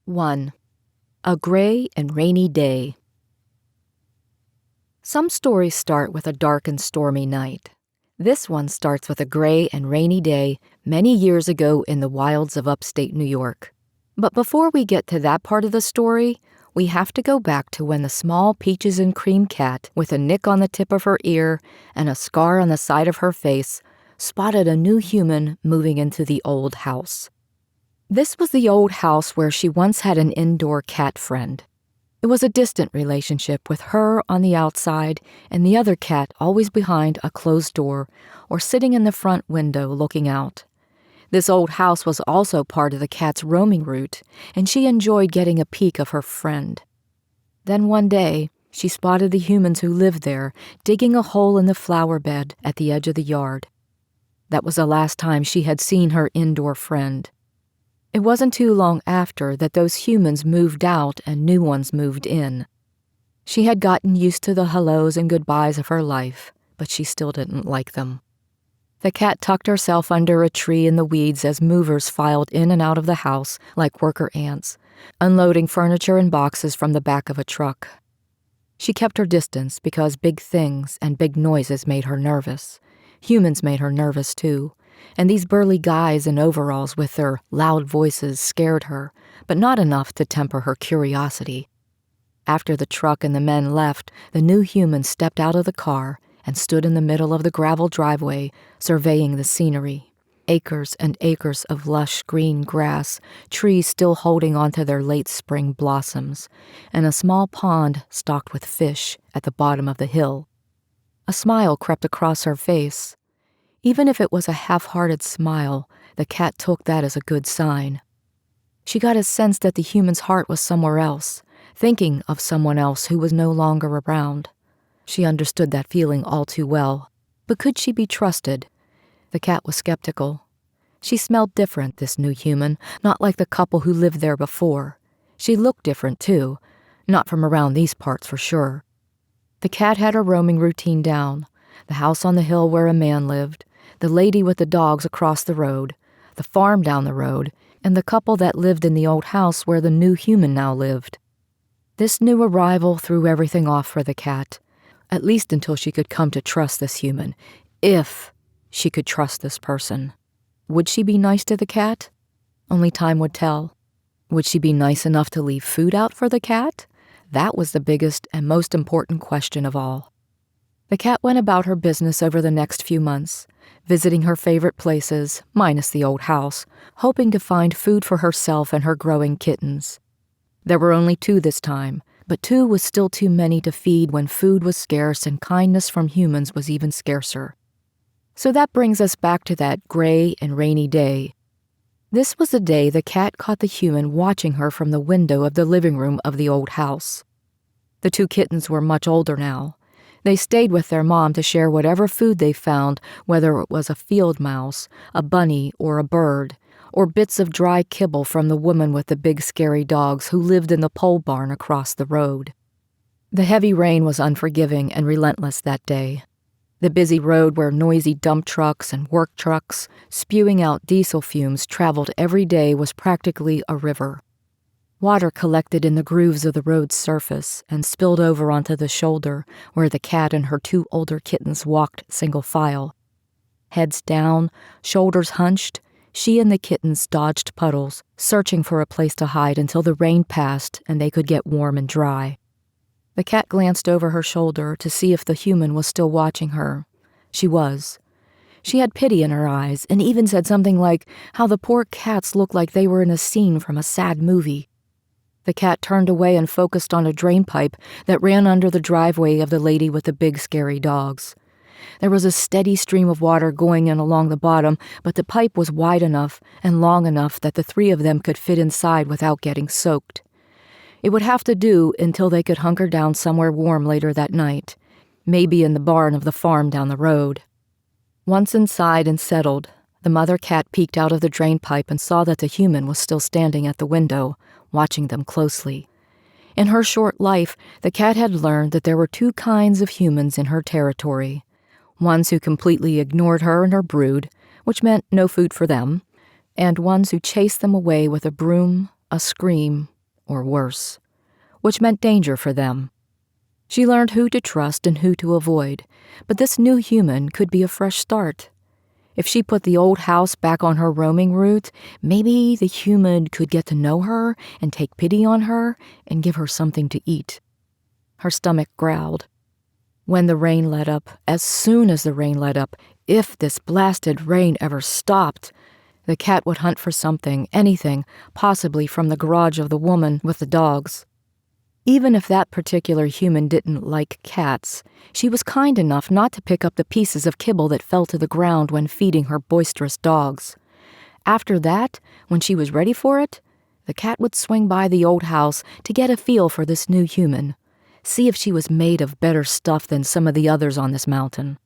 1. A gray and rainy day. Some stories start with a dark and stormy night. This one starts with a gray and rainy day many years ago in the wilds of upstate New York. But before we get to that part of the story, we have to go back to when the small peaches and cream cat, with a nick on the tip of her ear and a scar on the side of her face, spotted a new human moving into the old house. This was the old house where she once had an indoor cat friend. It was a distant relationship, with her on the outside and the other cat always behind a closed door or sitting in the front window looking out. This old house was also part of the cat's roaming route, and she enjoyed getting a peek of her friend. Then one day, she spotted the humans who lived there digging a hole in the flower bed at the edge of the yard. That was the last time she had seen her indoor friend. It wasn't too long after that those humans moved out and new ones moved in. She had gotten used to the hellos and goodbyes of her life, but she still didn't like them. The cat tucked herself under a tree in the weeds as movers filed in and out of the house like worker ants, unloading furniture and boxes from the back of a truck. She kept her distance because big things and big noises made her nervous. Humans made her nervous too, and these burly guys in overalls with their loud voices scared her, but not enough to temper her curiosity. After the truck and the men left, the new human stepped out of the car and stood in the middle of the gravel driveway, surveying the scenery. Acres and acres of lush green grass, trees still holding onto their late spring blossoms, and a small pond stocked with fish at the bottom of the hill. A smile crept across her face. Even if it was a half-hearted smile, the cat took that as a good sign. She got a sense that the human's heart was somewhere else, thinking of someone else who was no longer around. She understood that feeling all too well, but could she be trusted? The cat was skeptical. She smelled different, this new human, not like the couple who lived there before. She looked different, too, not from around these parts for sure. The cat had her roaming routine down: the house on the hill where a man lived, the lady with the dogs across the road, the farm down the road, and the couple that lived in the old house where the new human now lived. This new arrival threw everything off for the cat, at least until she could come to trust this human, if she could trust this person. Would she be nice to the cat? Only time would tell. Would she be nice enough to leave food out for the cat? That was the biggest and most important question of all. The cat went about her business over the next few months, visiting her favorite places, minus the old house, hoping to find food for herself and her growing kittens. There were only 2 this time, but 2 was still too many to feed when food was scarce and kindness from humans was even scarcer. So that brings us back to that gray and rainy day. This was the day the cat caught the human watching her from the window of the living room of the old house. The 2 kittens were much older now. They stayed with their mom to share whatever food they found, whether it was a field mouse, a bunny, or a bird, or bits of dry kibble from the woman with the big scary dogs who lived in the pole barn across the road. The heavy rain was unforgiving and relentless that day. The busy road where noisy dump trucks and work trucks, spewing out diesel fumes, traveled every day was practically a river. Water collected in the grooves of the road's surface and spilled over onto the shoulder where the cat and her 2 older kittens walked single file. Heads down, shoulders hunched, she and the kittens dodged puddles, searching for a place to hide until the rain passed and they could get warm and dry. The cat glanced over her shoulder to see if the human was still watching her. She was. She had pity in her eyes and even said something like how the poor cats looked like they were in a scene from a sad movie. The cat turned away and focused on a drain pipe that ran under the driveway of the lady with the big scary dogs. There was a steady stream of water going in along the bottom, but the pipe was wide enough and long enough that the 3 of them could fit inside without getting soaked. It would have to do until they could hunker down somewhere warm later that night, maybe in the barn of the farm down the road. Once inside and settled, the mother cat peeked out of the drain pipe and saw that the human was still standing at the window, watching them closely. In her short life, the cat had learned that there were 2 kinds of humans in her territory: ones who completely ignored her and her brood, which meant no food for them, and ones who chased them away with a broom, a scream, or worse, which meant danger for them. She learned who to trust and who to avoid, but this new human could be a fresh start. If she put the old house back on her roaming route, maybe the human could get to know her and take pity on her and give her something to eat. Her stomach growled. When the rain let up, as soon as the rain let up, if this blasted rain ever stopped, the cat would hunt for something, anything, possibly from the garage of the woman with the dogs. Even if that particular human didn't like cats, she was kind enough not to pick up the pieces of kibble that fell to the ground when feeding her boisterous dogs. After that, when she was ready for it, the cat would swing by the old house to get a feel for this new human, see if she was made of better stuff than some of the others on this mountain.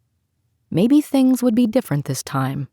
Maybe things would be different this time.